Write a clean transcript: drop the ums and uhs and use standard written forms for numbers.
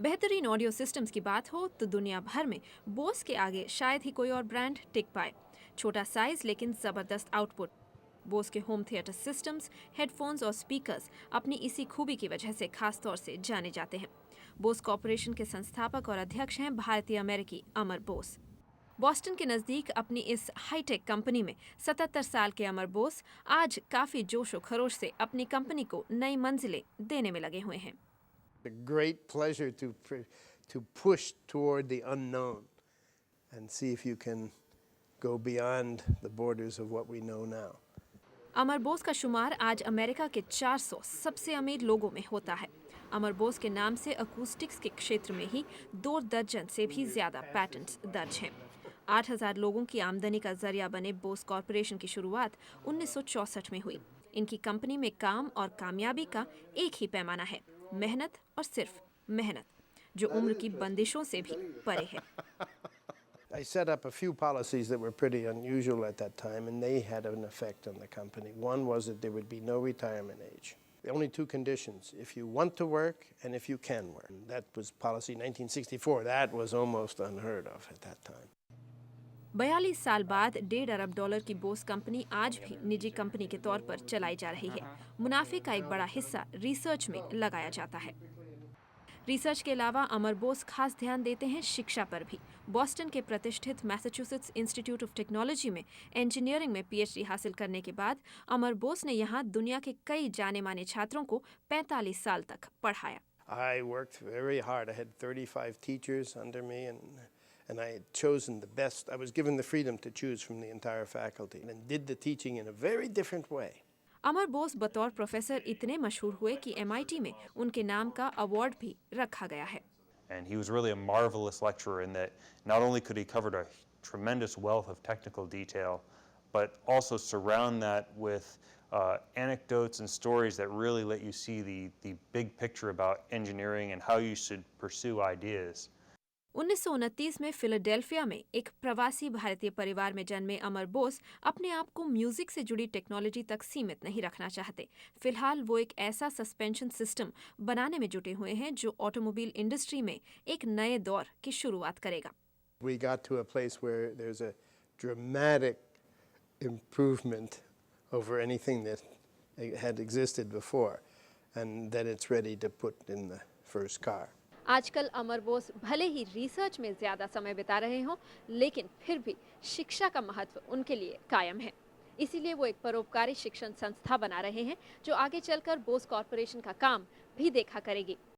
बेहतरीन audio systems की बात हो तो दुनिया भर में बोस के आगे शायद ही कोई और ब्रांड टिक पाए। छोटा साइज लेकिन जबरदस्त आउटपुट। बोस के होम थिएटर सिस्टम्स, हेडफोन्स और स्पीकर्स अपनी इसी खूबी की वजह से खास तौर से जाने जाते हैं। बोस कॉरपोरेशन के संस्थापक और अध्यक्ष हैं भारतीय अमेरिकी अमर बोस। बॉस्टन के नजदीक अपनी इस हाईटेक कंपनी में 77 साल के अमर बोस आज काफी जोशो खरोश से अपनी कंपनी को नई मंजिलें देने में लगे हुए हैं। A great pleasure to push toward the unknown and see if you can go beyond the borders of what we know now. अमर बोस का शुमार आज अमेरिका के 400 सबसे अमीर लोगों में होता है। अमर बोस के नाम से अकूस्टिक्स के क्षेत्र में ही 2 दर्जन से भी ज्यादा पैटेंट्स दर्ज हैं। 8,000 लोगों की आमदनी का जरिया बने बोस कॉरपोरेशन की शुरुआत 1964 में हुई। इनकी कंपनी में काम और कामयाबी का एक ही पैमाना है, मेहनत और सिर्फ मेहनत, जो उम्र की बंदिशों से भी परे है। I set up a few policies that were pretty unusual at that time, and they had an effect on the company. One was that there would be no retirement age. The only 2 conditions, if you want to work and if you can work. That was policy 1964. That was almost unheard of at that time. 42 साल बाद $1.5 की Bose company आज भी निजी company के तौर पर चलाई जा रही है। मुनाफे का एक बड़ा हिस्सा रिसर्च में लगाया जाता है। रिसर्च के अलावा अमर बोस खास ध्यान देते हैं शिक्षा पर भी। बॉस्टन के प्रतिष्ठित मैसाचुसेट्स इंस्टीट्यूट ऑफ टेक्नोलॉजी में इंजीनियरिंग में पीएचडी हासिल करने के बाद अमर बोस ने यहाँ दुनिया के कई जाने माने छात्रों को 45 साल तक पढ़ाया। I worked very hard. I had 35 teachers under me, and I had chosen the best. I was given the freedom to choose from the entire faculty and did the teaching in a very different way. अमर बोस बतौर professor इतने मशहूर हुए कि MIT में उनके नाम का award भी रखा गया है। And he was really a marvelous lecturer in that not only could he cover a tremendous wealth of technical detail, but also surround that with anecdotes and stories that really let you see the big picture about engineering and how you should pursue ideas. 1929 में Philadelphia में एक प्रवासी भारतीय परिवार में जन्मे अमर बोस अपने आप को म्यूजिक से जुड़ी टेक्नोलॉजी तक सीमित नहीं रखना चाहते। फिलहाल वो एक ऐसा सस्पेंशन सिस्टम बनाने में जुटे हुए हैं जो ऑटोमोबाइल इंडस्ट्री में एक नए दौर की शुरुआत करेगा। We got to a place where there's a dramatic improvement over anything that had existed before, and that it's ready to put in the first car. आजकल अमर बोस भले ही रिसर्च में ज्यादा समय बिता रहे हों, लेकिन फिर भी शिक्षा का महत्व उनके लिए कायम है। इसीलिए वो एक परोपकारी शिक्षण संस्था बना रहे हैं जो आगे चलकर बोस कॉरपोरेशन का काम भी देखा करेगी।